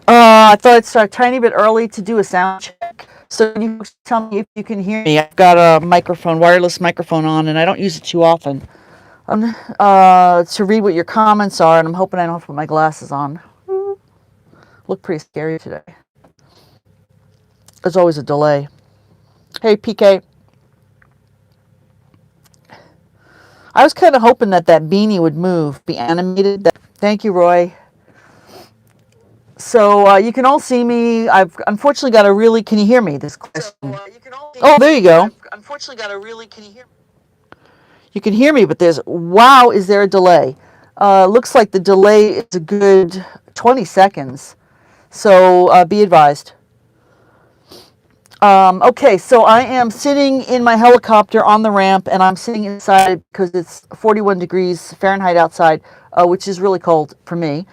I thought I'd start a tiny bit early to do a sound check. So you tell me if you can hear me. I've got a microphone, wireless microphone on, and I don't use it too often. To read what your comments are, and I'm hoping I don't have to put my glasses on. Look pretty scary today. There's always a delay. Hey, PK. I was kind of hoping that beanie would move, be animated. Thank you, Roy. So you can all see me. I've unfortunately got a really. Can you hear me? This question. Oh, there you go. Unfortunately, got a really. Can you hear me? You can hear me, but there's. Wow, is there a delay? Looks like the delay is a good 20 seconds. So be advised. Okay, so I am sitting in my helicopter on the ramp, and I'm sitting inside because it's 41 degrees Fahrenheit outside, which is really cold for me.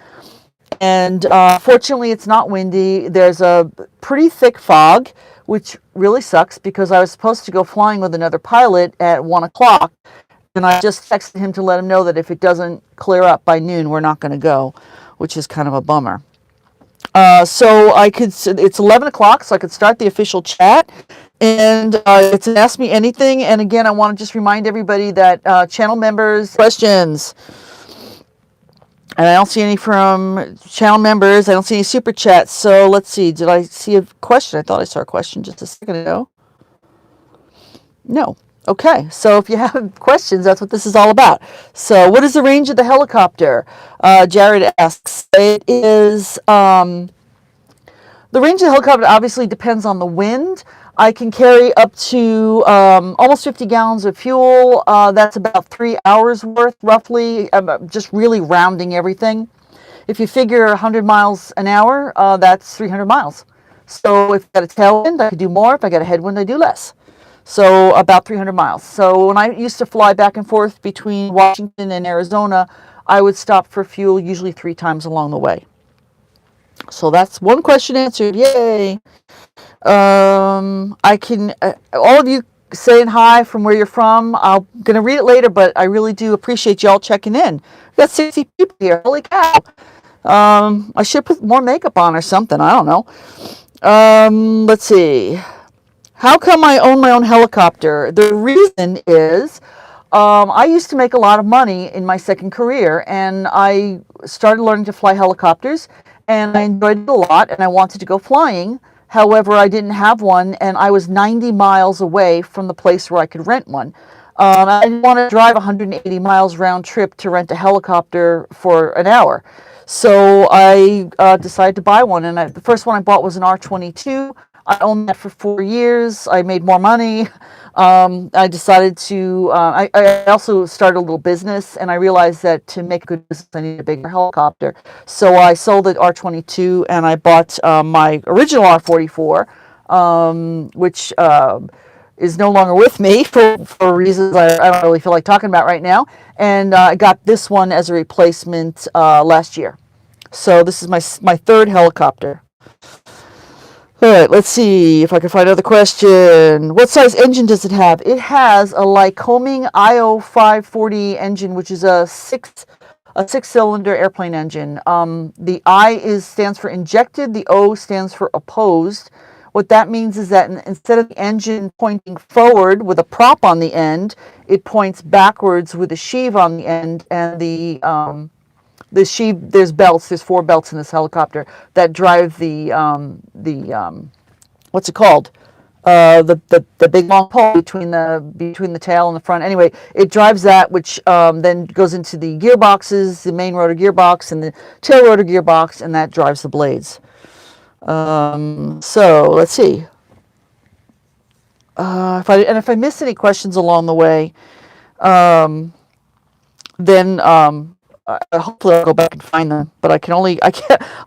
And fortunately, it's not windy. There's a pretty thick fog, which really sucks because I was supposed to go flying with another pilot at 1 o'clock. And I just texted him to let him know that if it doesn't clear up by noon, we're not going to go, which is kind of a bummer. So it's 11 o'clock, so I could start the official chat. And it's an Ask Me Anything. And again, I want to just remind everybody that channel members, questions. And I don't see any from channel members. I don't see any super chats. So let's see. Did I see a question? I thought I saw a question just a second ago. No. Okay. So if you have questions, that's what this is all about. So what is the range of the helicopter? Jared asks. It is the range of the helicopter obviously depends on the wind. I can carry up to almost 50 gallons of fuel. That's about 3 hours worth, roughly. I'm just really rounding everything. If you figure 100 miles an hour, that's 300 miles. So if I got a tailwind, I could do more. If I got a headwind, I do less. So about 300 miles. So when I used to fly back and forth between Washington and Arizona, I would stop for fuel usually 3 times along the way. So that's one question answered. Yay! I can, all of you saying hi from where you're from. I'm going to read it later, but I really do appreciate y'all checking in. We've got 60 people here. Holy cow. I should put more makeup on or something. I don't know. Let's see. How come I own my own helicopter? The reason is I used to make a lot of money in my second career, and I started learning to fly helicopters, and I enjoyed it a lot, and I wanted to go flying. However, I didn't have one, and I was 90 miles away from the place where I could rent one. I didn't want to drive 180 miles round trip to rent a helicopter for an hour. So I decided to buy one, and the first one I bought was an R-22. I owned that for 4 years. I made more money. I decided to, I also started a little business, and I realized that to make a good business, I needed a bigger helicopter. So I sold the R-22, and I bought my original R-44, which is no longer with me for reasons I don't really feel like talking about right now. And I got this one as a replacement last year. So this is my third helicopter. All right, let's see if I can find another question. What size engine does it have? It has a Lycoming IO540 engine, which is a six-cylinder airplane engine. The stands for injected. The O stands for opposed. What that means is that instead of the engine pointing forward with a prop on the end, it points backwards with a sheave on the end, and the sheave, there's 4 belts in this helicopter that drive the what's it called? The big long pole between the tail and the front. Anyway, it drives that, which then goes into the gearboxes, the main rotor gearbox and the tail rotor gearbox, and that drives the blades. So let's see. If I miss any questions along the way, then hopefully I'll go back and find them, but I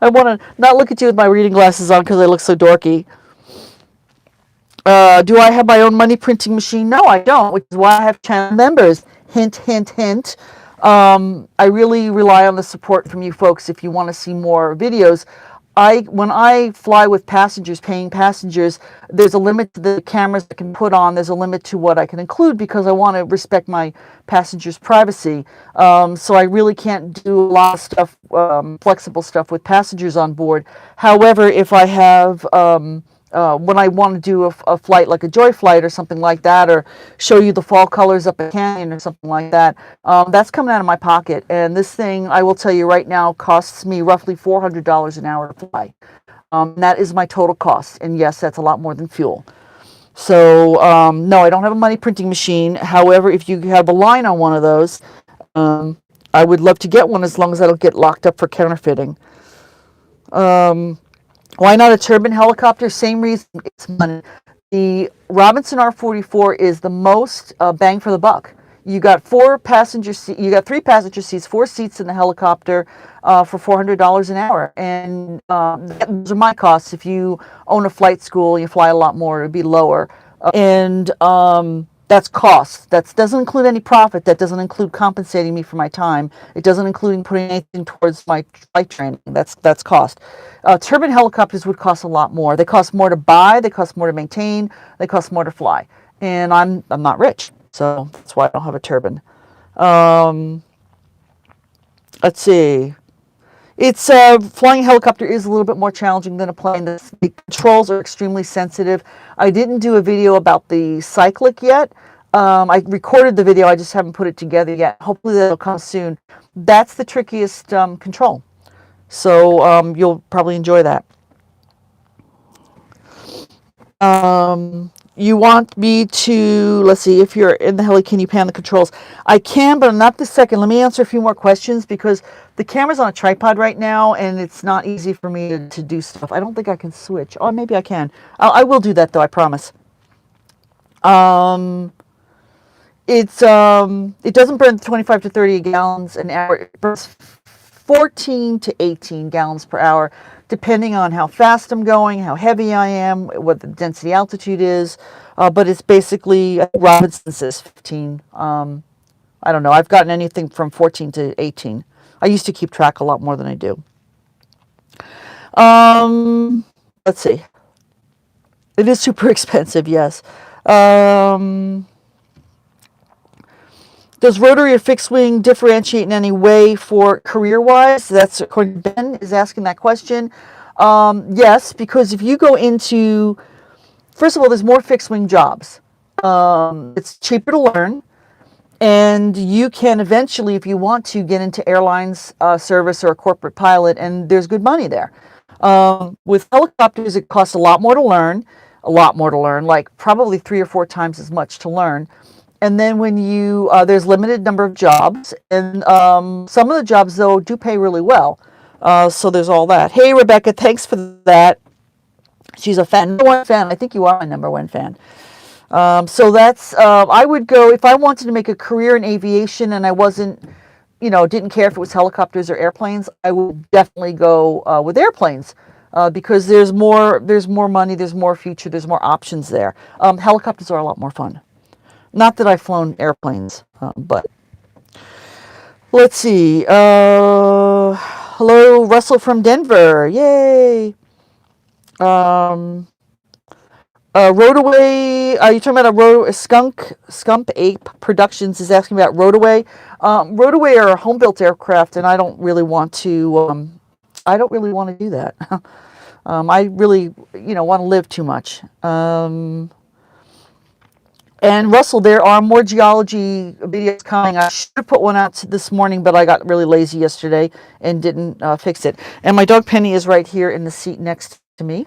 want to not look at you with my reading glasses on because I look so dorky. Do I have my own money printing machine? No, I don't, which is why I have channel members. Hint, hint, hint. I really rely on the support from you folks if you want to see more videos. when I fly with passengers, paying passengers, there's a limit to the cameras I can put on. There's a limit to what I can include because I want to respect my passengers' privacy. So I really can't do a lot of stuff, flexible stuff with passengers on board. However, if I have when I want to do a flight like a joy flight or something like that, or show you the fall colors up a canyon or something like that, that's coming out of my pocket. And this thing, I will tell you right now, costs me roughly $400 an hour to fly. That is my total cost. And yes, that's a lot more than fuel. So no, I don't have a money printing machine. However, if you have a line on one of those, I would love to get one as long as I don't get locked up for counterfeiting. Why not a turbine helicopter? Same reason, it's money. The Robinson R-44 is the most bang for the buck. You got three passenger seats, 4 seats in the helicopter for $400 an hour. And those are my costs. If you own a flight school, you fly a lot more, it would be lower. And that's cost. That doesn't include any profit. That doesn't include compensating me for my time. It doesn't include putting anything towards my flight training. That's cost. Turbine helicopters would cost a lot more. They cost more to buy. They cost more to maintain. They cost more to fly. And I'm not rich, so that's why I don't have a turbine. Let's see. It's flying a helicopter is a little bit more challenging than a plane. The controls are extremely sensitive. I didn't do a video about the cyclic yet. I recorded the video, I just haven't put it together yet. Hopefully that'll come soon. That's the trickiest control. So you'll probably enjoy that. You want me to, let's see, if you're in the heli, can you pan the controls? I can, but not this second. Let me answer a few more questions because the camera's on a tripod right now and it's not easy for me to do stuff. I don't think I can switch. Oh, maybe I can. I will do that though, I promise. It doesn't burn 25 to 30 gallons an hour. It burns 14 to 18 gallons per hour, depending on how fast I'm going, how heavy I am, what the density altitude is. But it's basically, I think Robinson says 15. I don't know. I've gotten anything from 14 to 18. I used to keep track a lot more than I do. Let's see. It is super expensive, yes. Does rotary or fixed wing differentiate in any way for career-wise? That's according to Ben is asking that question. Yes, because if you go into, first of all, there's more fixed wing jobs. It's cheaper to learn, and you can eventually, if you want to, get into airlines service or a corporate pilot, and there's good money there. With helicopters, it costs a lot more to learn, like probably 3 or 4 times as much to learn. And then when you, there's limited number of jobs, and some of the jobs, though, do pay really well. So there's all that. Hey, Rebecca, thanks for that. She's a fan, number 1 fan. I think you are my number 1 fan. So that's, I would go, if I wanted to make a career in aviation and I wasn't, didn't care if it was helicopters or airplanes, I would definitely go with airplanes. Because there's more money, there's more future, there's more options there. Helicopters are a lot more fun. Not that I've flown airplanes, but let's see. Hello, Russell from Denver. Yay. Rotary, are you talking about a Skunk Ape Productions is asking about Rotary. Rotary are home-built aircraft, and I don't really want to do that. I really, want to live too much. And Russell, there are more geology videos coming. I should have put one out this morning, but I got really lazy yesterday and didn't fix it. And my dog Penny is right here in the seat next to me.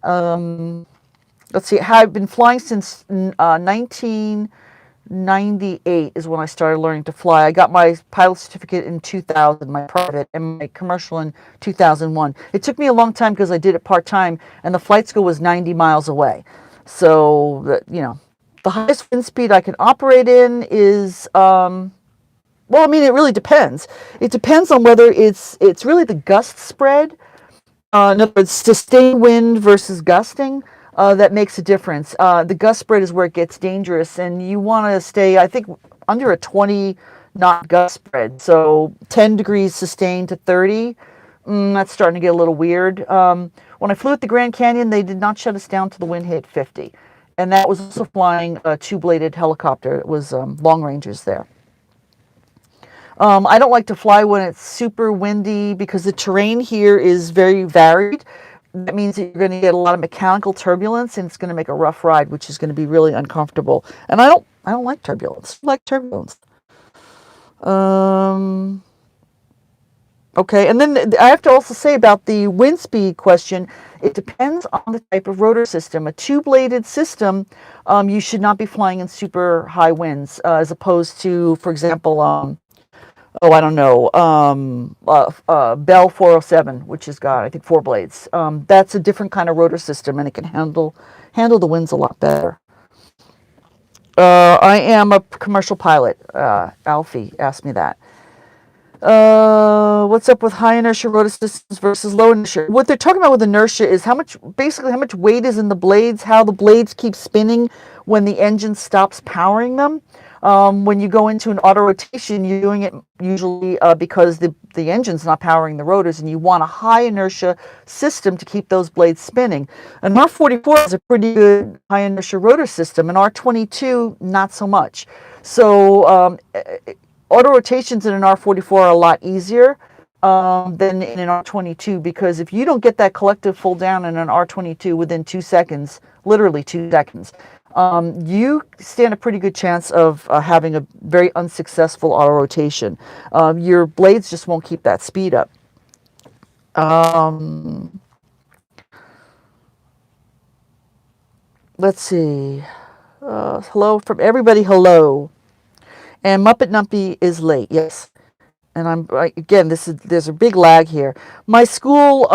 Let's see, I've been flying since 1998 is when I started learning to fly. I got my pilot certificate in 2000, my private, and my commercial in 2001. It took me a long time because I did it part-time, and the flight school was 90 miles away. So, the highest wind speed I can operate in is, it really depends. It depends on whether it's really the gust spread. In other words, sustained wind versus gusting, that makes a difference. The gust spread is where it gets dangerous, and you want to stay, I think, under a 20 knot gust spread. So 10 degrees sustained to 30 That's starting to get a little weird. When I flew at the Grand Canyon, they did not shut us down till the wind hit 50. And that was also flying a two-bladed helicopter. It was long ranges there. I don't like to fly when it's super windy because the terrain here is very varied. That means that you're going to get a lot of mechanical turbulence, and it's going to make a rough ride, which is going to be really uncomfortable. And I don't like turbulence. I like turbulence. Okay, and then I have to also say about the wind speed question, it depends on the type of rotor system. A two-bladed system, you should not be flying in super high winds, as opposed to, for example, I don't know, Bell 407, which has got, I think, 4 blades. That's a different kind of rotor system, and it can handle the winds a lot better. I am a commercial pilot. Alfie asked me that. What's up with high inertia rotor systems versus low inertia? What they're talking about with inertia is basically how much weight is in the blades, how the blades keep spinning when the engine stops powering them. When you go into an auto rotation, you're doing it usually because the engine's not powering the rotors, and you want a high inertia system to keep those blades spinning. An R44 is a pretty good high inertia rotor system, an R22 not so much. So auto rotations in an R44 are a lot easier than in an R22, because if you don't get that collective full down in an R22 within 2 seconds, literally 2 seconds, you stand a pretty good chance of having a very unsuccessful auto rotation. Your blades just won't keep that speed up. Let's see. Hello from everybody. Hello. And Muppet Numpy is late. Yes. And again, there's a big lag here. My school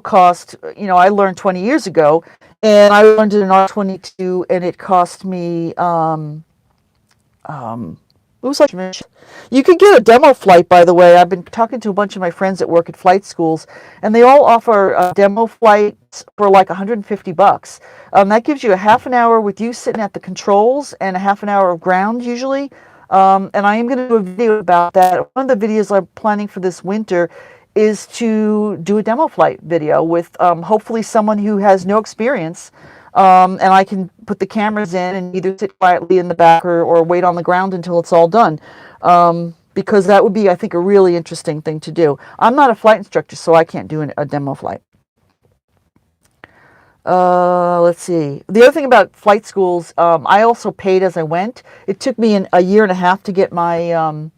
cost, I learned 20 years ago, and I learned it in R22, and it cost me, it was like, you can get a demo flight, by the way. I've been talking to a bunch of my friends that work at flight schools, and they all offer demo flights for like $150. That gives you a half an hour with you sitting at the controls and a half an hour of ground usually. And I am going to do a video about that. One of the videos I'm planning for this winter is to do a demo flight video with hopefully someone who has no experience. And I can put the cameras in and either sit quietly in the back or wait on the ground until it's all done. Because that would be, I think, a really interesting thing to do. I'm not a flight instructor, so I can't do a demo flight. Let's see. The other thing about flight schools, I also paid as I went. It took me a year and a half to get my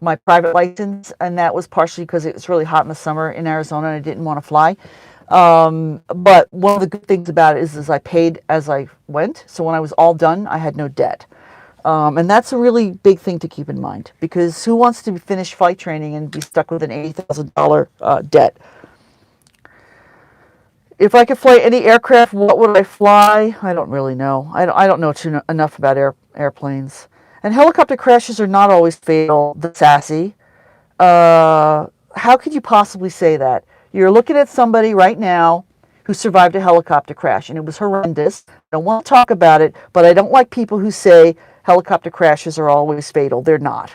my private license, and that was partially because it was really hot in the summer in Arizona and I didn't want to fly. But one of the good things about it is I paid as I went, so when I was all done, I had no debt. And that's a really big thing to keep in mind, because who wants to finish flight training and be stuck with an $80,000 debt? If I could fly any aircraft, what would I fly? I don't really know. I don't know enough about airplanes. And helicopter crashes are not always fatal. The sassy. How could you possibly say that? You're looking at somebody right now who survived a helicopter crash, and it was horrendous. I don't want to talk about it, but I don't like people who say helicopter crashes are always fatal. They're not.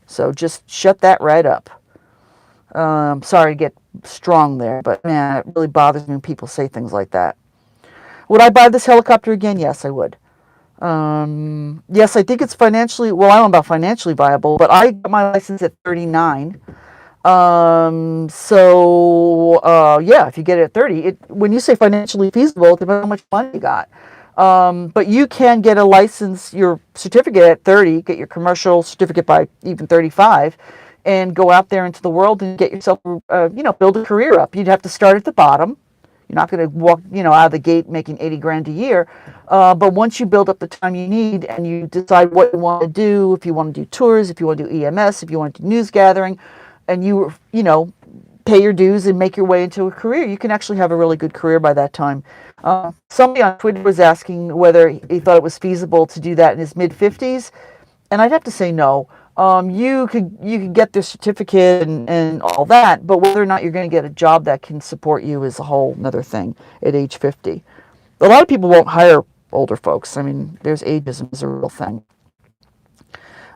So just shut that right up. Sorry to get strong there, but man, it really bothers me when people say things like that. Would I buy this helicopter again? Yes, I would. Yes, I think it's financially, well, I don't know about financially viable, but I got my license at 39. Yeah, if you get it at 30, when you say financially feasible, it depends on how much money you got. But you can get a license, your certificate at 30, get your commercial certificate by even 35, and go out there into the world and get yourself, build a career up. You'd have to start at the bottom. You're not going to walk, out of the gate making 80 grand a year. But once you build up the time you need and you decide what you want to do, if you want to do tours, if you want to do EMS, if you want to do news gathering, and you pay your dues and make your way into a career, you can actually have a really good career by that time. Somebody on Twitter was asking whether he thought it was feasible to do that in his mid-50s, and I'd have to say no. You could get the certificate and all that, but whether or not you're going to get a job that can support you is a whole other thing at age 50. A lot of people won't hire older folks. I mean, there's ageism is a real thing.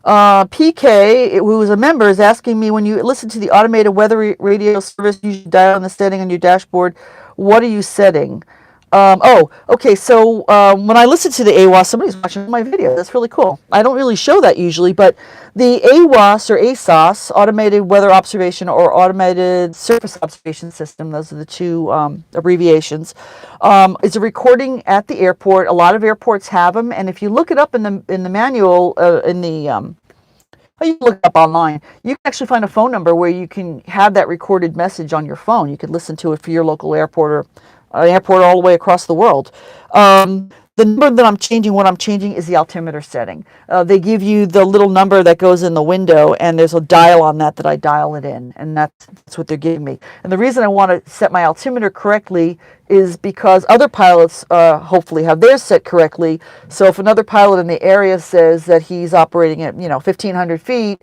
PK, who is a member, is asking me, when you listen to the automated weather radio service, you should dial in the setting on your dashboard. What are you setting? Oh, okay. So when I listen to the AWAS, somebody's watching my video. That's really cool. I don't really show that usually, but the AWAS or ASOS, Automated Weather Observation or Automated Surface Observation System, those are the two abbreviations, is a recording at the airport. A lot of airports have them, and if you look it up in the manual, you can look it up online. You can actually find a phone number where you can have that recorded message on your phone. You could listen to it for your local airport or an airport all the way across the world. The number that I'm changing, what I'm changing is the altimeter setting. They give you the little number that goes in the window, and there's a dial on that I dial it in, and that's what they're giving me. And the reason I want to set my altimeter correctly is because other pilots hopefully have theirs set correctly. So if another pilot in the area says that he's operating at 1,500 feet,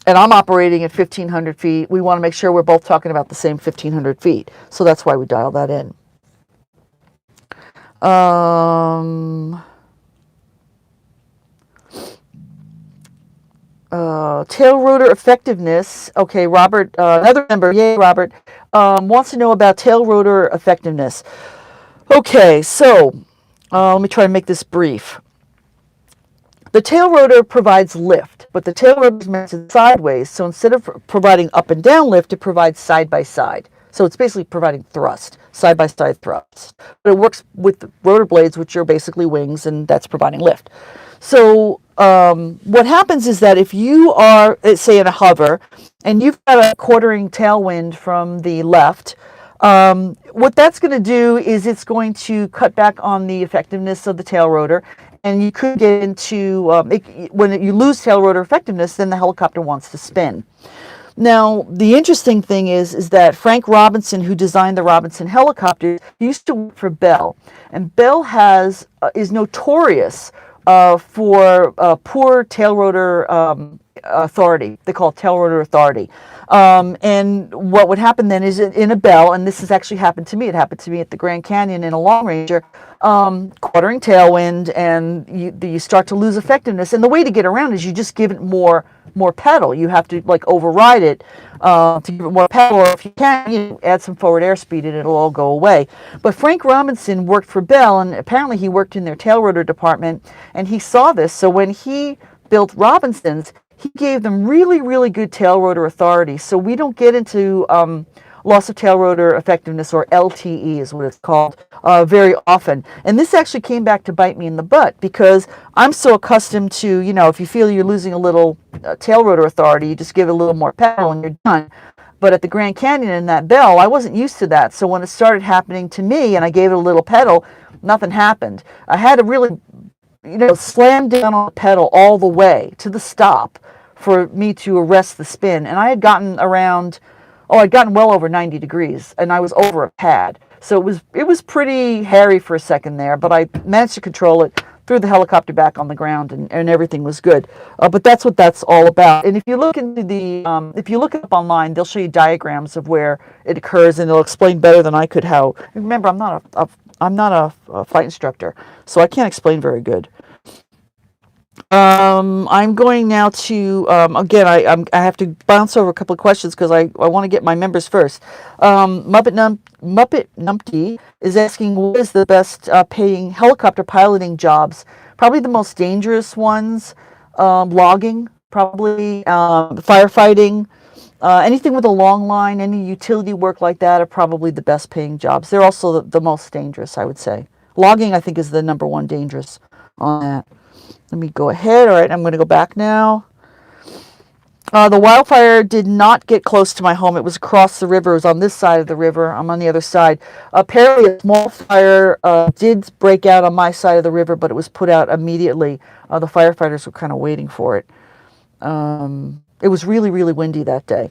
and I'm operating at 1,500 feet, we want to make sure we're both talking about the same 1,500 feet. So that's why we dial that in. Tail rotor effectiveness. Okay, Robert, another member, yay, Robert, wants to know about tail rotor effectiveness. Okay, so let me try to make this brief. The tail rotor provides lift, but the tail rotor is meant sideways, so instead of providing up and down lift, it provides side by side. So it's basically providing thrust, side by side thrust. But it works with the rotor blades, which are basically wings, and that's providing lift. So what happens is that if you are, say, in a hover, and you've got a quartering tailwind from the left, what that's going to do is it's going to cut back on the effectiveness of the tail rotor. And you could get into, when you lose tail rotor effectiveness, then the helicopter wants to spin. Now, the interesting thing is that Frank Robinson, who designed the Robinson helicopter, used to work for Bell. And Bell is notorious for poor tail rotor authority. They call it tail rotor authority. And what would happen then is in a Bell, and this has actually happened to me, it happened to me at the Grand Canyon in a Long Ranger, quartering tailwind, and you start to lose effectiveness. And the way to get around is you just give it more pedal. You have to override it to give it more pedal, or if you can, add some forward airspeed and it'll all go away. But Frank Robinson worked for Bell, and apparently he worked in their tail rotor department, and he saw this. So when he built Robinsons, he gave them really, really good tail rotor authority. So we don't get into loss of tail rotor effectiveness, or LTE is what it's called, very often. And this actually came back to bite me in the butt, because I'm so accustomed to, if you feel you're losing a little tail rotor authority, you just give it a little more pedal and you're done. But at the Grand Canyon in that Bell, I wasn't used to that. So when it started happening to me and I gave it a little pedal, nothing happened. I had to really slam down on the pedal all the way to the stop for me to arrest the spin. And I had gotten I'd gotten well over 90 degrees, and I was over a pad. So it was pretty hairy for a second there, but I managed to control it, threw the helicopter back on the ground, and everything was good. But that's what that's all about. And if you look into if you look it up online, they'll show you diagrams of where it occurs, and they'll explain better than I could how. Remember, I'm not a flight instructor, so I can't explain very good. I'm going now to, again, I have to bounce over a couple of questions because I want to get my members first. Muppet Numpty is asking, what is the best paying helicopter piloting jobs? Probably the most dangerous ones, logging, probably, firefighting, anything with a long line, any utility work like that are probably the best paying jobs. They're also the most dangerous, I would say. Logging, I think, is the number one dangerous on that. Let me go ahead. All right, I'm going to go back now. The wildfire did not get close to my home. It was across the river. It was on this side of the river. I'm on the other side. Apparently, a small fire did break out on my side of the river, but it was put out immediately. The firefighters were kind of waiting for it. It was really, really windy that day.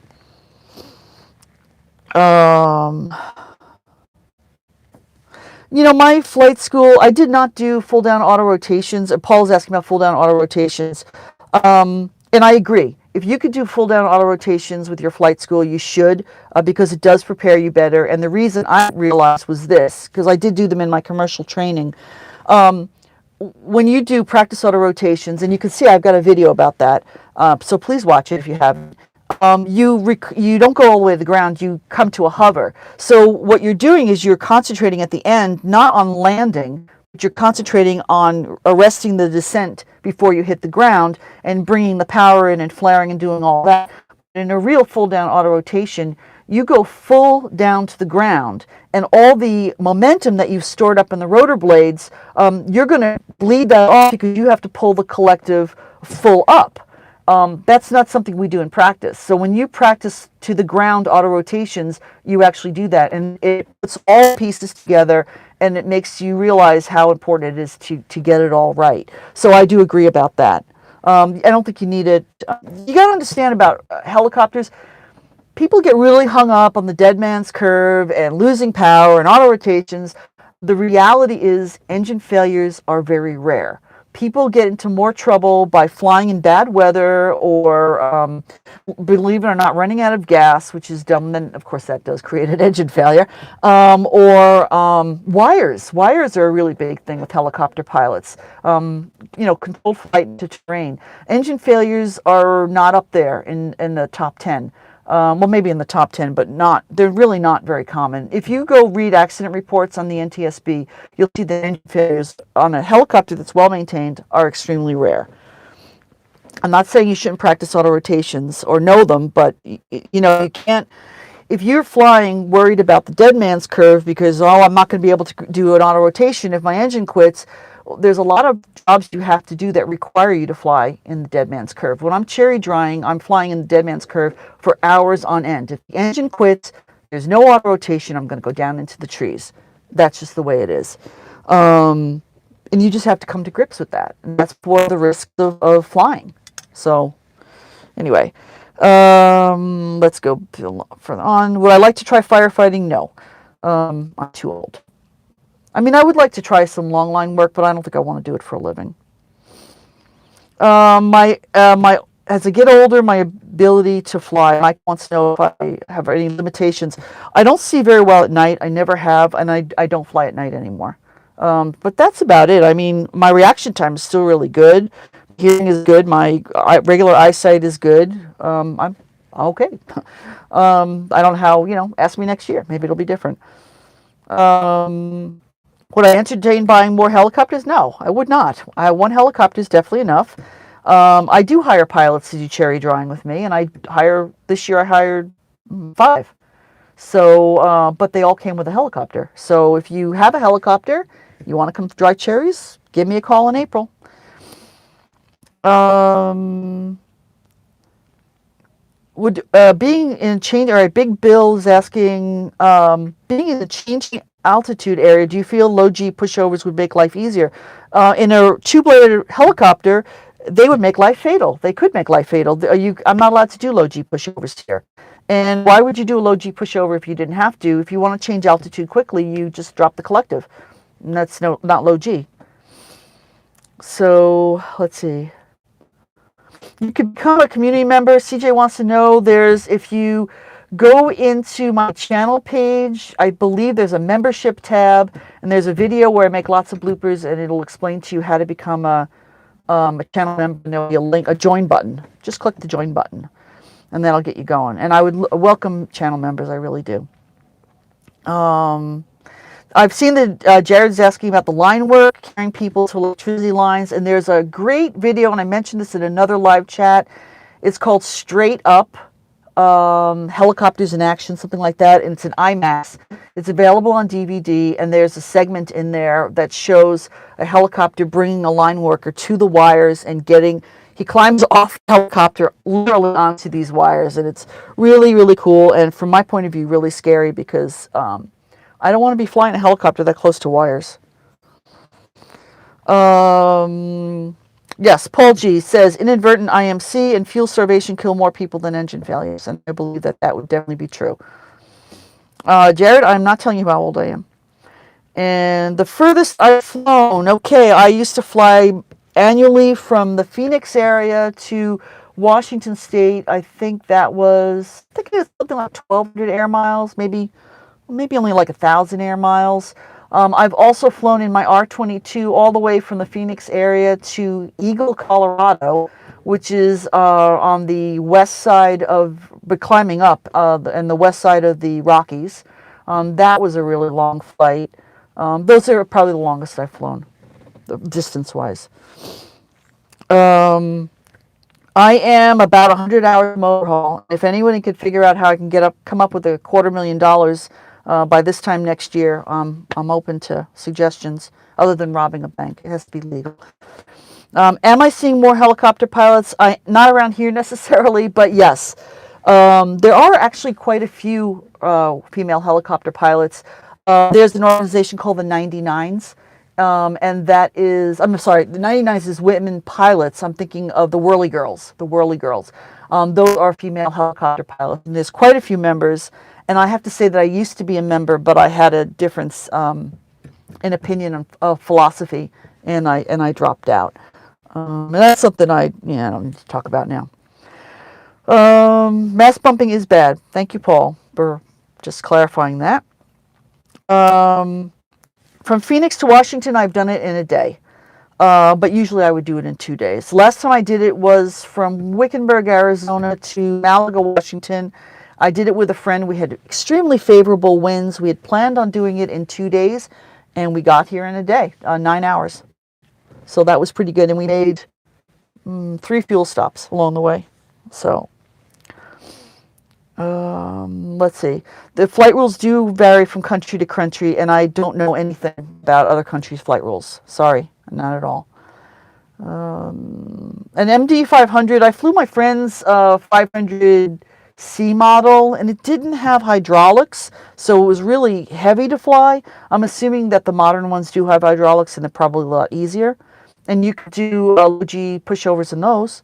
My flight school, I did not do full down auto rotations. Paul's asking about full down auto rotations. And I agree. If you could do full down auto rotations with your flight school, you should, because it does prepare you better. And the reason I realized was this, because I did do them in my commercial training. when you do practice auto rotations, and you can see I've got a video about that, so please watch it if you haven't. You don't go all the way to the ground, you come to a hover. So what you're doing is you're concentrating at the end, not on landing, but you're concentrating on arresting the descent before you hit the ground and bringing the power in and flaring and doing all that. In a real full down auto rotation, you go full down to the ground, and all the momentum that you've stored up in the rotor blades, you're going to bleed that off because you have to pull the collective full up. That's not something we do in practice. So when you practice to the ground auto rotations, you actually do that, and it puts all pieces together, and it makes you realize how important it is to get it all right. So I do agree about that. I don't think you need it. You got to understand about helicopters. People get really hung up on the dead man's curve and losing power and auto rotations. The reality is engine failures are very rare. People get into more trouble by flying in bad weather or, believe it or not, running out of gas, which is dumb. Then, of course, that does create an engine failure. Or wires. Wires are a really big thing with helicopter pilots. Controlled flight into terrain. Engine failures are not up there in the top 10. Well, maybe in the top 10, but they're really not very common. If you go read accident reports on the NTSB, you'll see that engine failures on a helicopter that's well maintained are extremely rare. I'm not saying you shouldn't practice auto rotations or know them, but you can't, if you're flying worried about the dead man's curve because, I'm not going to be able to do an auto rotation if my engine quits. There's a lot of jobs you have to do that require you to fly in the dead man's curve. When I'm cherry drying, I'm flying in the dead man's curve for hours on end. If the engine quits, there's no auto rotation, I'm going to go down into the trees. That's just the way it is. And you just have to come to grips with that. And that's for the risk of flying. So anyway, let's go further on. Would I like to try firefighting? No. I'm too old. I mean, I would like to try some long line work, but I don't think I want to do it for a living. As I get older, my ability to fly, Mike wants to know if I have any limitations. I don't see very well at night. I never have, and I don't fly at night anymore. But that's about it. I mean, my reaction time is still really good. Hearing is good. My regular eyesight is good. I'm okay. I don't know how, ask me next year. Maybe it'll be different. Would I entertain buying more helicopters? No, I would not. One helicopter is definitely enough. I do hire pilots to do cherry drawing with me, and this year I hired 5. So, but they all came with a helicopter. So if you have a helicopter, you want to come dry cherries, give me a call in April. Would being in change, all right, Big Bill is asking, being in the changing altitude area, do you feel low G pushovers would make life easier? In a two-bladed helicopter, they would make life fatal. They could make life fatal. I'm not allowed to do low G pushovers here. And why would you do a low G pushover if you didn't have to? If you want to change altitude quickly, you just drop the collective. And that's not low G. So let's see. You can become a community member. CJ wants to know, if you go into my channel page, I believe there's a membership tab, and there's a video where I make lots of bloopers, and it'll explain to you how to become a channel member, and there'll be a link, a join button. Just click the join button, and that'll get you going. And I would welcome channel members, I really do. I've seen that Jared's asking about the line work, carrying people to electricity lines, and there's a great video, and I mentioned this in another live chat. It's called Straight Up Helicopters in Action, something like that, and it's an IMAX. It's available on DVD, and there's a segment in there that shows a helicopter bringing a line worker to the wires and he climbs off the helicopter literally onto these wires, and it's really, really cool, and from my point of view, really scary because I don't want to be flying a helicopter that close to wires. Yes, Paul G says, inadvertent IMC and fuel starvation kill more people than engine failures. And I believe that would definitely be true. Jared, I'm not telling you how old I am. And the furthest I've flown, okay, I used to fly annually from the Phoenix area to Washington State. I think it was something like 1,200 air miles, maybe only like 1,000 air miles. I've also flown in my R-22 all the way from the Phoenix area to Eagle, Colorado, which is on the west side of, but climbing up, and the west side of the Rockies. That was a really long flight. Those are probably the longest I've flown, distance-wise. I am about 100 hours from Overhaul. If anyone could figure out how I can come up with $250,000 by this time next year, I'm open to suggestions. Other than robbing a bank, it has to be legal. Am I seeing more helicopter pilots? Not around here necessarily, but yes, there are actually quite a few female helicopter pilots. There's an organization called the 99s. And that is, I'm sorry, the 99s is women pilots. I'm thinking of the Whirly Girls, those are female helicopter pilots. And there's quite a few members. And I have to say that I used to be a member, but I had a difference in opinion of philosophy, and I dropped out. And that's something I don't need to talk about now. Mass bumping is bad. Thank you, Paul, for just clarifying that. From Phoenix to Washington, I've done it in a day, but usually I would do it in 2 days. Last time I did it was from Wickenburg, Arizona to Malaga, Washington. I did it with a friend. We had extremely favorable winds. We had planned on doing it in 2 days, and we got here in a day, 9 hours. So that was pretty good, and we made 3 fuel stops along the way. So let's see. The flight rules do vary from country to country, and I don't know anything about other countries' flight rules. Sorry, not at all. An MD-500, I flew my friend's 500C model, and it didn't have hydraulics, so it was really heavy to fly. I'm assuming that the modern ones do have hydraulics, and they're probably a lot easier. And you could do low-G pushovers in those.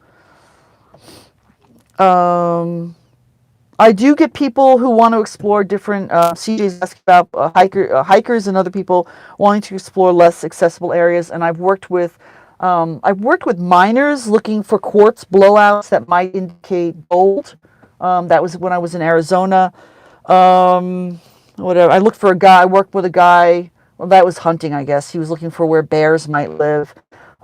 I do get people who want to explore different, CJ's asked about hikers and other people wanting to explore less accessible areas. And I've worked with miners looking for quartz blowouts that might indicate gold. That was when I was in Arizona. Whatever. I looked for a guy, I worked with a guy, well, that was hunting, I guess. He was looking for where bears might live.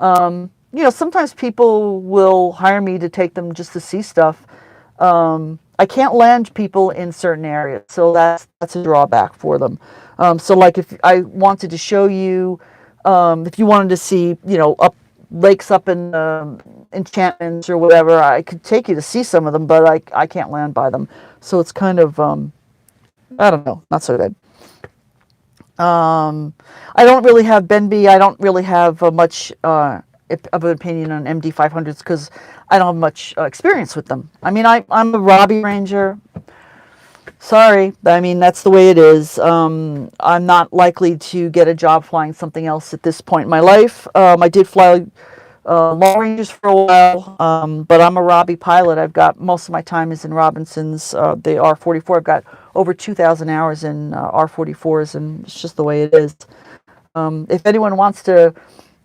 Sometimes people will hire me to take them just to see stuff. I can't land people in certain areas, so that's a drawback for them. So like if I wanted to show you, if you wanted to see, lakes up in Enchantments or whatever, I could take you to see some of them, but I can't land by them. So it's kind of, I don't know, not so good. I don't really have Benby. I don't really have much of an opinion on MD-500s because I don't have much experience with them. I mean, I'm a Robbie Ranger. Sorry, I mean, that's the way it is. I'm not likely to get a job flying something else at this point in my life. I did fly Long Rangers for a while, but I'm a Robbie pilot. I've got most of my time is in Robinson's, the R-44. I've got over 2,000 hours in R-44s, and it's just the way it is. If anyone wants to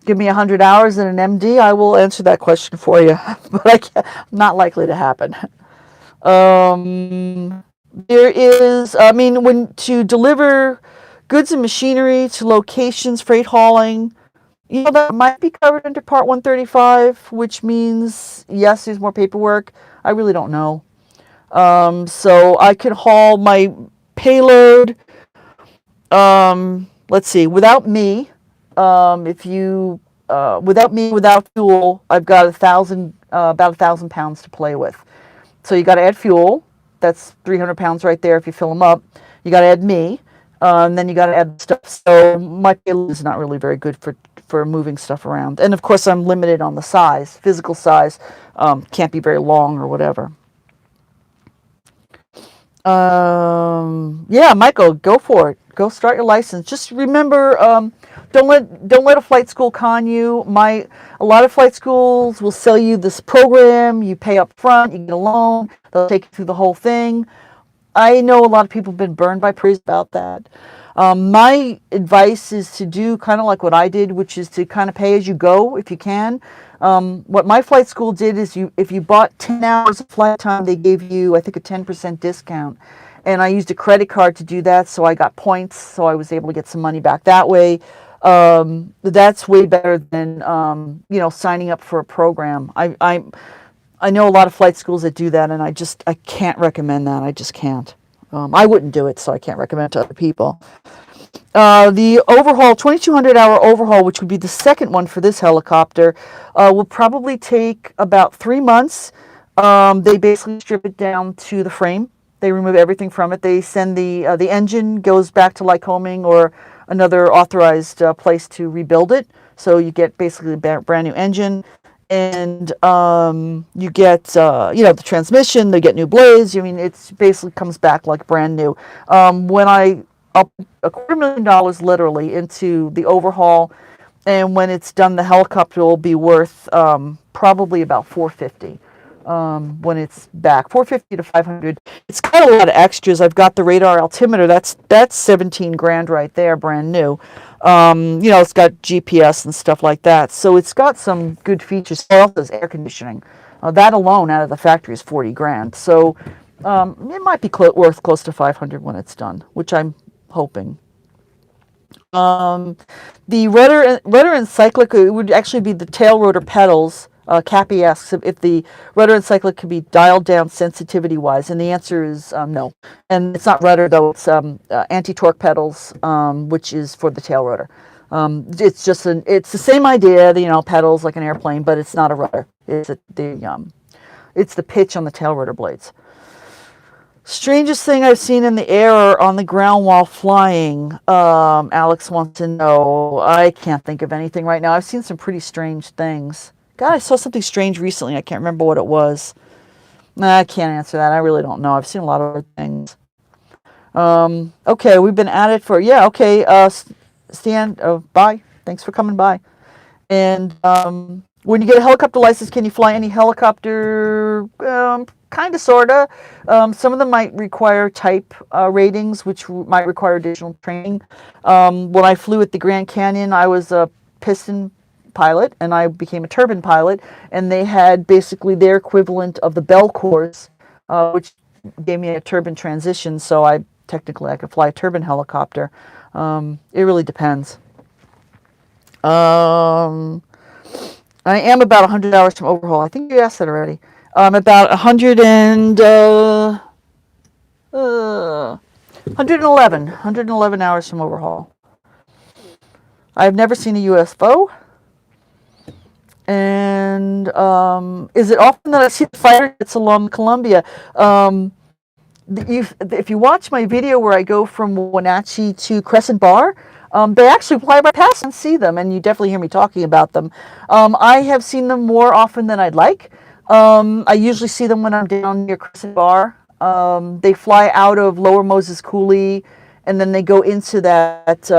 give me 100 hours in an MD, I will answer that question for you, but not likely to happen. There is, when to deliver goods and machinery to locations, freight hauling, that might be covered under Part 135, which means, yes, there's more paperwork. I really don't know. So I could haul my payload, let's see, without me, without fuel, I've got about 1,000 pounds to play with. So you got to add fuel. That's 300 pounds right there if you fill them up. You got to add me, and then you got to add stuff. So my payload is not really very good for moving stuff around. And of course, I'm limited on the size, physical size. Can't be very long or whatever. Yeah, Michael, go for it. Go start your license. Just remember, don't let a flight school con you. A lot of flight schools will sell you this program. You pay up front, you get a loan. They'll take you through the whole thing. I know a lot of people have been burned by praise about that. My advice is to do kind of like what I did, which is to kind of pay as you go if you can. What my flight school did is if you bought 10 hours of flight time, they gave you, I think, a 10% discount. and I used a credit card to do that, so I got points, so I was able to get some money back that way. That's way better than signing up for a program. I know a lot of flight schools that do that, and I can't recommend that. I just can't. I wouldn't do it, so I can't recommend it to other people. The overhaul, 2,200-hour overhaul, which would be the second one for this helicopter, will probably take about 3 months. They basically strip it down to the frame. They remove everything from it. They send the engine goes back to Lycoming or another authorized place to rebuild it. So you get basically a brand new engine, and you get the transmission. They get new blades. I mean, it's basically comes back like brand new. I'll put $250,000 literally into the overhaul, and when it's done, the helicopter will be worth probably about $450 when it's back. $450 to $500. It's got a lot of extras. I've got the radar altimeter. That's $17,000 right there, brand new. It's got GPS and stuff like that. So it's got some good features. It also has air conditioning. That alone out of the factory is $40,000. So it might be worth close to $500 when it's done, which I'm hoping. The rudder and cyclic, it would actually be the tail rotor pedals. Cappy asks if the rudder and cyclic can be dialed down sensitivity wise, and the answer is no. And it's not rudder though; it's anti-torque pedals, which is for the tail rotor. It's the same idea, pedals like an airplane, but it's not a rudder. It's the pitch on the tail rotor blades. Strangest thing I've seen in the air or on the ground while flying, Alex wants to know. I can't think of anything right now. I've seen some pretty strange things. God, I saw something strange recently. I can't remember what it was. I can't answer that. I really don't know. I've seen a lot of other things. Okay, we've been at it for, okay. Stan, bye. Thanks for coming by. And when you get a helicopter license, can you fly any helicopter? Kind of, sort of. Some of them might require type ratings, which might require additional training. When I flew at the Grand Canyon, I was a piston pilot, and I became a turbine pilot, and they had basically their equivalent of the Bell course, which gave me a turbine transition, so I could fly a turbine helicopter. It really depends. I am about 100 hours from overhaul. I think you asked that already. I'm about 111 hours from overhaul. I've never seen a UFO. And is it often that I see the fighter jets along Columbia? If you watch my video where I go from Wenatchee to Crescent Bar, they actually fly by past and see them, and you definitely hear me talking about them. I have seen them more often than I'd like. I usually see them when I'm down near Crescent Bar. They fly out of Lower Moses Coulee, and then they go into that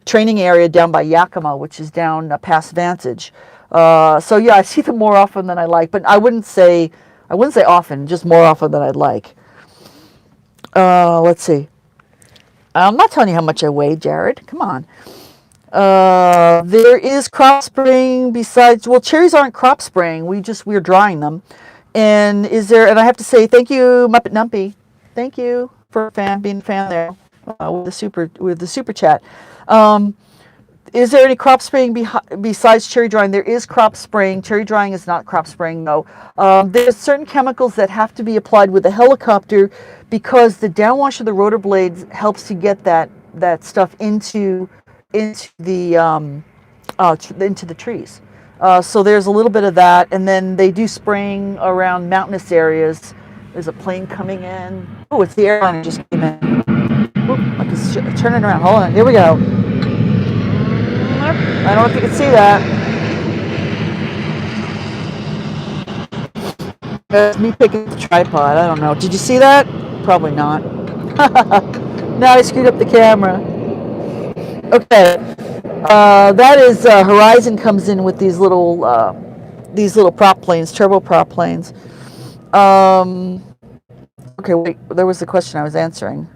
training area down by Yakima, which is down past Vantage. So I see them more often than I like, but I wouldn't say often, just more often than I'd like. Let's see. I'm not telling you how much I weigh, Jared. Come on. There is crop spraying besides, cherries aren't crop spraying. We're drying them. And I have to say thank you, Muppet Numpy. Thank you for being a fan there with the super chat. Is there any crop spraying besides cherry drying? There is crop spraying. Cherry drying is not crop spraying, no. There's certain chemicals that have to be applied with the helicopter because the downwash of the rotor blades helps to get that stuff into the trees. So there's a little bit of that, and then they do spraying around mountainous areas. There's a plane coming in. Oh, it's the airline that just came in. Oop, I can turn it around. Hold on. Here we go. I don't know if you can see that. That's me picking up the tripod. I don't know. Did you see that? Probably not. Now I screwed up the camera. Okay. That is Horizon comes in with these little prop planes, turbo prop planes. Okay, wait. There was the question I was answering.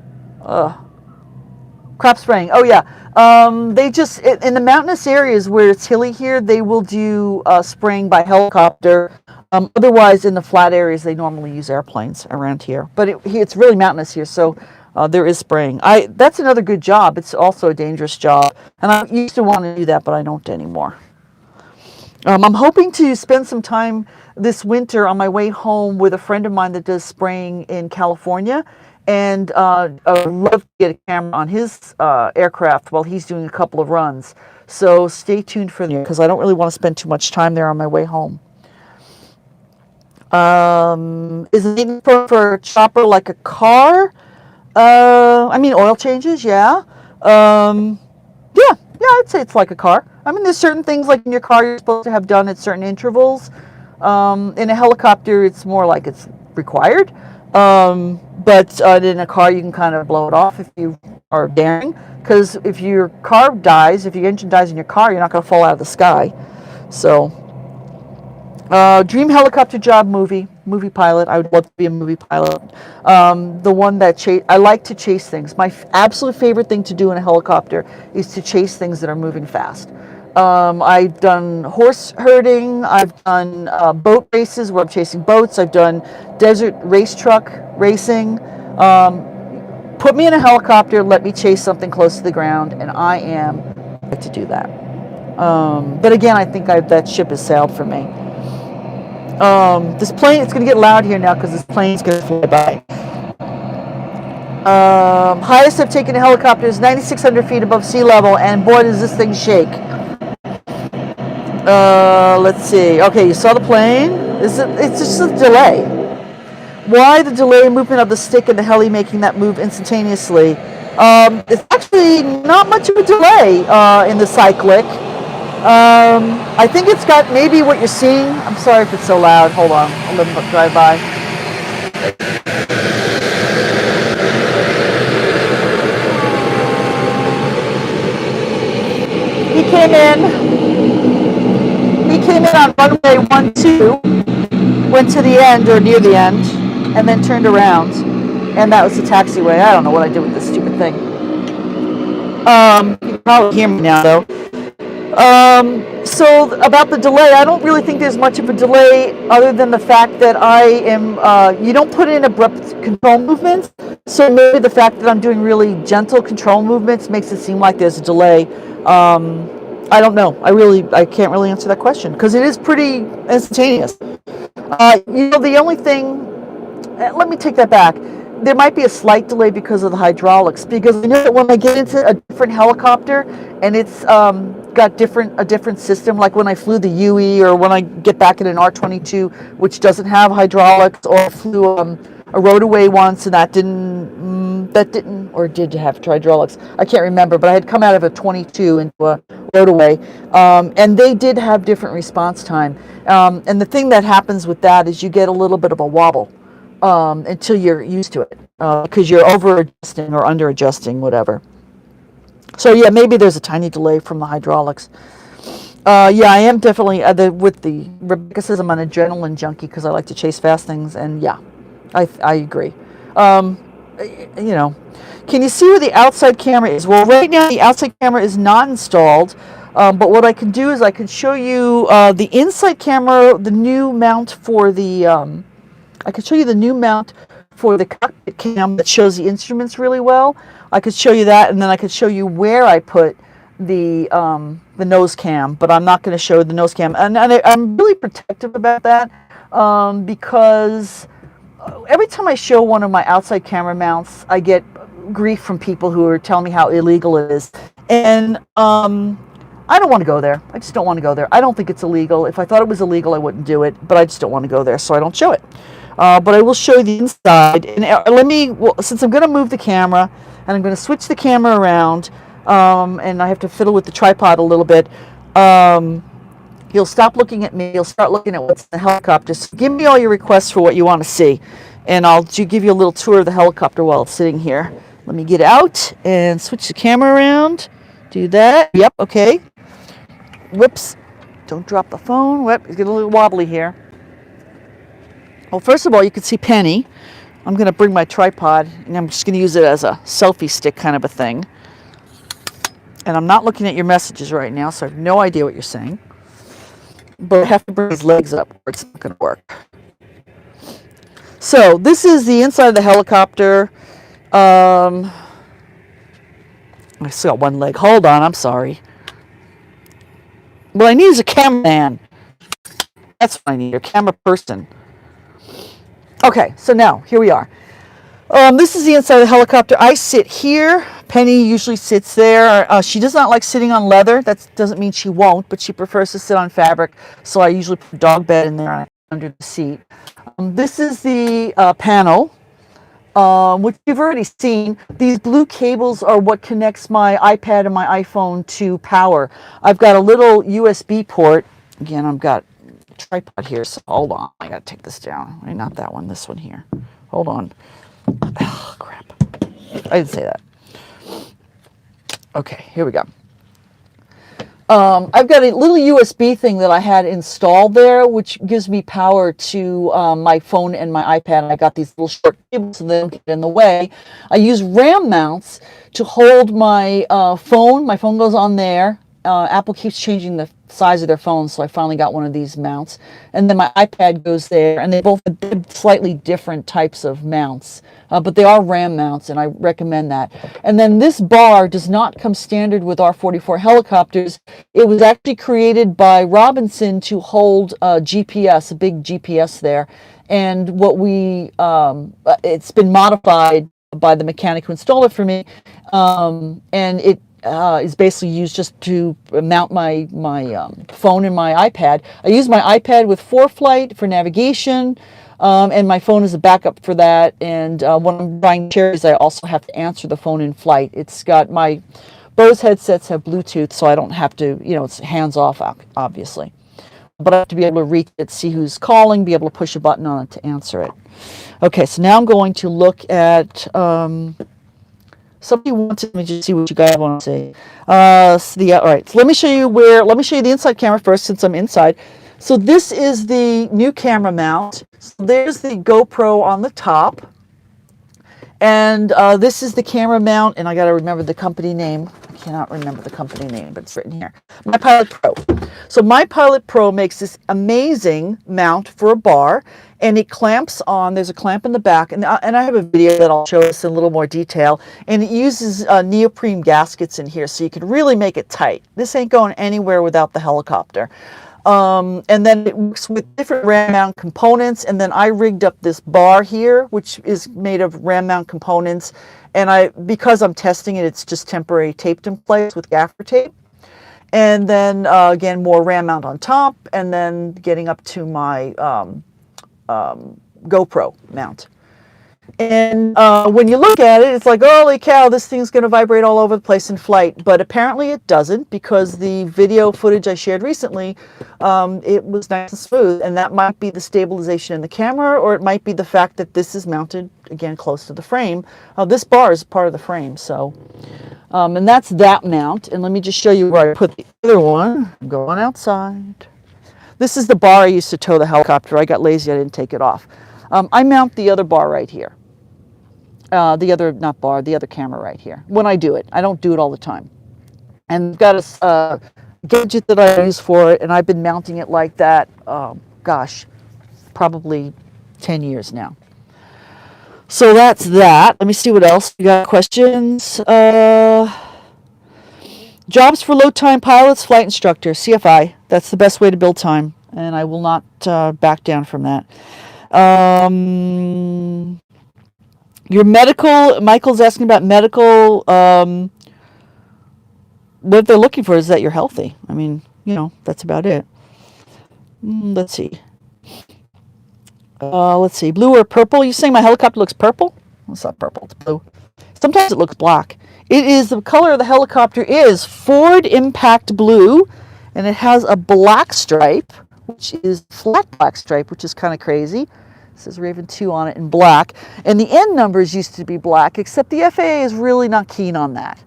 Crop spraying. Oh yeah. They just in the mountainous areas where it's hilly here, they will do spraying by helicopter. Otherwise, in the flat areas, they normally use airplanes around here. But it's really mountainous here, so there is spraying. That's another good job. It's also a dangerous job. And I used to want to do that, but I don't anymore. I'm hoping to spend some time this winter on my way home with a friend of mine that does spraying in California. And I would love to get a camera on his aircraft while he's doing a couple of runs. So stay tuned for that, because I don't really want to spend too much time there on my way home. Is it needed for a chopper like a car? I mean, oil changes, yeah. Yeah, I'd say it's like a car. I mean, there's certain things like in your car you're supposed to have done at certain intervals. In a helicopter, it's more like it's required. But in a car, you can kind of blow it off if you are daring. Because if your car dies, if your engine dies in your car, you're not going to fall out of the sky. So, dream helicopter job movie pilot. I would love to be a movie pilot. The one that I like to chase things. My absolute favorite thing to do in a helicopter is to chase things that are moving fast. I've done horse herding. I've done boat races where I'm chasing boats. I've done desert race truck racing. Put me in a helicopter, let me chase something close to the ground, and I am ready to do that. But again, I think that ship has sailed for me. This plane, it's going to get loud here now because this plane's going to fly by. Highest I've taken a helicopter is 9,600 feet above sea level, and boy, does this thing shake. Let's see. Okay, you saw the plane. It's just a delay. Why the delay in movement of the stick and the heli making that move instantaneously? It's actually not much of a delay in the cyclic. I think it's got maybe what you're seeing. I'm sorry if it's so loud. Hold on. I'll let them drive by. He came in on runway 12, went to the end or near the end, and then turned around. And that was the taxiway. I don't know what I did with this stupid thing. You can probably hear me now, though. So about the delay, I don't really think there's much of a delay other than the fact that you don't put in abrupt control movements. So maybe the fact that I'm doing really gentle control movements makes it seem like there's a delay. I don't know. I can't really answer that question because it is pretty instantaneous. The only thing, let me take that back. There might be a slight delay because of the hydraulics, because I know that when I get into a different helicopter and it's got a different system, like when I flew the UE or when I get back in an R-22, which doesn't have hydraulics, or I flew a Rotary once and that didn't or did have hydraulics. I can't remember, but I had come out of a 22 into a Rotary, and they did have different response time. And the thing that happens with that is you get a little bit of a wobble. Until you're used to it, because you're over adjusting or under adjusting, whatever. So yeah, maybe there's a tiny delay from the hydraulics. Yeah, I am definitely Rebecca says I'm an adrenaline junkie because I like to chase fast things, and yeah, I agree. Can you see where the outside camera is? Well, right now the outside camera is not installed, but what I can do is I can show you the inside camera, the new mount for the. I could show you the new mount for the cockpit cam that shows the instruments really well. I could show you that, and then I could show you where I put the nose cam, but I'm not going to show the nose cam. And I'm really protective about that because every time I show one of my outside camera mounts, I get grief from people who are telling me how illegal it is. And I don't want to go there. I just don't want to go there. I don't think it's illegal. If I thought it was illegal, I wouldn't do it, but I just don't want to go there, so I don't show it. But I will show you the inside. And since I'm going to move the camera, and I'm going to switch the camera around, and I have to fiddle with the tripod a little bit, you'll stop looking at me. You'll start looking at what's in the helicopter. So give me all your requests for what you want to see, and I'll give you a little tour of the helicopter while it's sitting here. Let me get out and switch the camera around. Do that. Yep, okay. Whoops. Don't drop the phone. Whoop, it's getting a little wobbly here. Well, first of all, you can see Penny. I'm going to bring my tripod, and I'm just going to use it as a selfie stick kind of a thing. And I'm not looking at your messages right now, so I have no idea what you're saying. but I have to bring his legs up or it's not going to work. So this is the inside of the helicopter. I still got one leg. Hold on, I'm sorry. What I need is a cameraman. That's what I need, a camera person. Okay, so now, here we are. This is the inside of the helicopter. I sit here. Penny usually sits there. She does not like sitting on leather. That doesn't mean she won't, but she prefers to sit on fabric. So I usually put a dog bed in there under the seat. This is the panel, which you've already seen. These blue cables are what connects my iPad and my iPhone to power. I've got a little USB port. Again, I've got a tripod here, so hold on. I got to take this down. Right, not that one, this one here. Hold on. Oh, crap. I didn't say that. Okay, here we go. I've got a little USB thing that I had installed there, which gives me power to my phone and my iPad. I got these little short cables so they don't get in the way. I use RAM mounts to hold my phone. My phone goes on there. Apple keeps changing the size of their phones, so I finally got one of these mounts. And then my iPad goes there, and they both have slightly different types of mounts, but they are RAM mounts, and I recommend that. And then this bar does not come standard with R44 helicopters. It was actually created by Robinson to hold GPS, a big GPS there. And what it's been modified by the mechanic who installed it for me, and it is basically used just to mount my phone and my iPad. I use my iPad with ForeFlight for navigation, and my phone is a backup for that. And when I'm buying chairs, I also have to answer the phone in flight. It's got my Bose headsets have Bluetooth, so I don't have to, it's hands off, obviously. But I have to be able to reach it, see who's calling, be able to push a button on it to answer it. Okay, so now I'm going to look at. Somebody wanted me to see what you guys want to see. All right, so let me show you the inside camera first, since I'm inside. So this is the new camera mount. So there's the GoPro on the top. And this is the camera mount, and I got to remember the company name. I cannot remember the company name, but it's written here. My Pilot Pro. So My Pilot Pro makes this amazing mount for a bar, and it clamps on. There's a clamp in the back, and I have a video that I'll show us in a little more detail. And it uses neoprene gaskets in here, so you can really make it tight. This ain't going anywhere without the helicopter. And then it works with different RAM mount components, and then I rigged up this bar here, which is made of RAM mount components, and because I'm testing it, it's just temporary taped in place with gaffer tape. And then again, more RAM mount on top, and then getting up to my GoPro mount. And when you look at it, it's like, holy cow, this thing's going to vibrate all over the place in flight. But apparently it doesn't, because the video footage I shared recently, it was nice and smooth. And that might be the stabilization in the camera, or it might be the fact that this is mounted, again, close to the frame. This bar is part of the frame, so. And that's that mount. And let me just show you where I put the other one. I'm going outside. This is the bar I used to tow the helicopter. I got lazy, I didn't take it off. I mount the other bar right here. The other camera right here. When I do it, I don't do it all the time. And I've got a gadget that I use for it, and I've been mounting it like that, gosh, probably 10 years now. So that's that. Let me see what else. You got questions? Jobs for low-time pilots, flight instructor, CFI. That's the best way to build time, and I will not back down from that. Your medical, Michael's asking about medical, what they're looking for is that you're healthy. I mean, that's about it. Let's see. Blue or purple? You saying my helicopter looks purple? It's not purple, it's blue. Sometimes it looks black. It is, the color of the helicopter is Ford Impact Blue, and it has a black stripe, which is flat black stripe, which is kind of crazy. It says Raven 2 on it in black. And the end numbers used to be black, except the FAA is really not keen on that.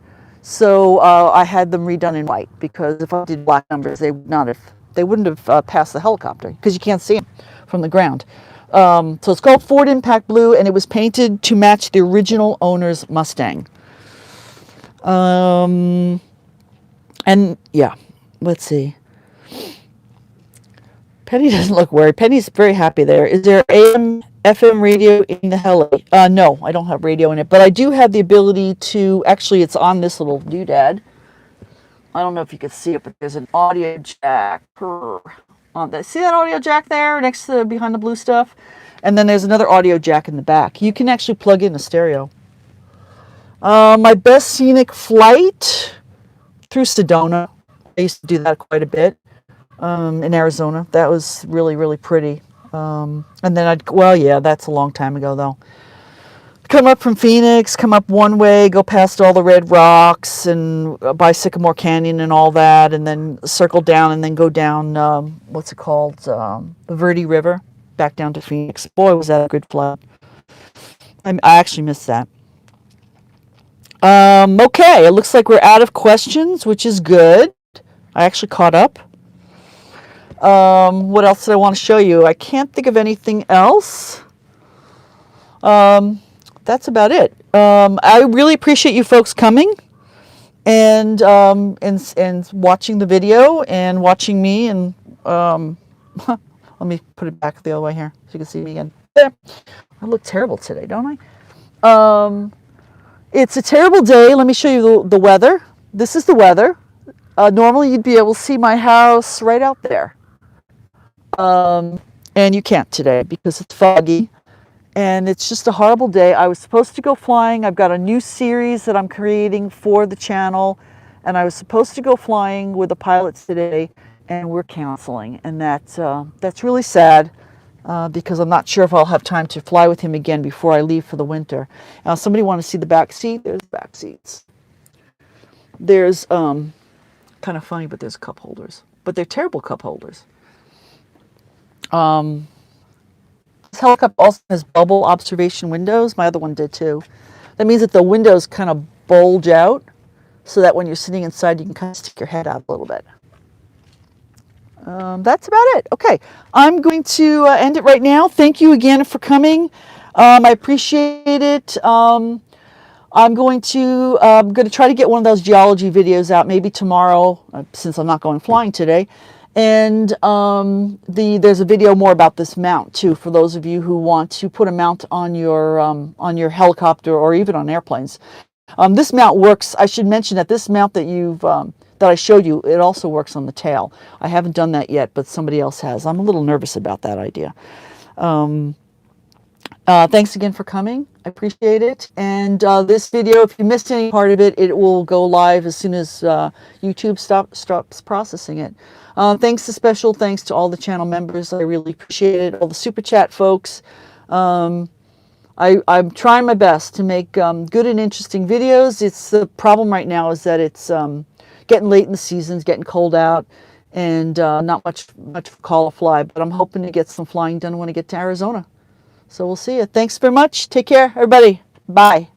So I had them redone in white, because if I did black numbers, they wouldn't have passed the helicopter, because you can't see them from the ground. So it's called Ford Impact Blue, and it was painted to match the original owner's Mustang. And yeah, let's see. Penny doesn't look worried. Penny's very happy there. Is there AM, FM radio in the heli? No, I don't have radio in it, but I do have the ability to, actually it's on this little doodad. I don't know if you can see it, but there's an audio jack. See that audio jack there next to behind the blue stuff? And then there's another audio jack in the back. You can actually plug in a stereo. My best scenic flight through Sedona. I used to do that quite a bit in Arizona. That was really, really pretty. And then that's a long time ago though. Come up from Phoenix, come up one way, go past all the red rocks and by Sycamore Canyon and all that, and then circle down and then go down, what's it called, the Verde River, back down to Phoenix. Boy, was that a good flight. I actually missed that. Okay, it looks like we're out of questions, which is good. I actually caught up. What else did I want to show you? I can't think of anything else. That's about it. I really appreciate you folks coming and watching the video and watching me. And let me put it back the other way here so you can see me again. There. I look terrible today, don't I? It's a terrible day. Let me show you the weather. This is the weather. Normally you'd be able to see my house right out there. And you can't today because it's foggy. And it's just a horrible day. I was supposed to go flying. I've got a new series that I'm creating for the channel. And I was supposed to go flying with the pilots today, and we're canceling. And that's really sad because I'm not sure if I'll have time to fly with him again before I leave for the winter. Somebody want to see the back seat? There's back seats. There's, kind of funny, but there's cup holders. But they're terrible cup holders. This helicopter also has bubble observation windows. My other one did too. That means that the windows kind of bulge out so that when you're sitting inside, you can kind of stick your head out a little bit. That's about it. Okay, I'm going to end it right now. Thank you again for coming. I appreciate it. I'm going to try to get one of those geology videos out maybe tomorrow, since I'm not going flying today. And there's a video more about this mount too, for those of you who want to put a mount on your helicopter or even on airplanes. This mount works. I should mention that this mount that I showed you, it also works on the tail. I haven't done that yet, but somebody else has. I'm a little nervous about that idea. Thanks again for coming. I appreciate it. And this video, if you missed any part of it, it will go live as soon as YouTube stops processing it. Special thanks to all the channel members. I really appreciate it. All the super chat folks. I'm trying my best to make good and interesting videos. It's the problem right now is that it's getting late in the season, it's getting cold out, and not much call to fly. But I'm hoping to get some flying done when I get to Arizona. So we'll see you. Thanks very much. Take care, everybody. Bye.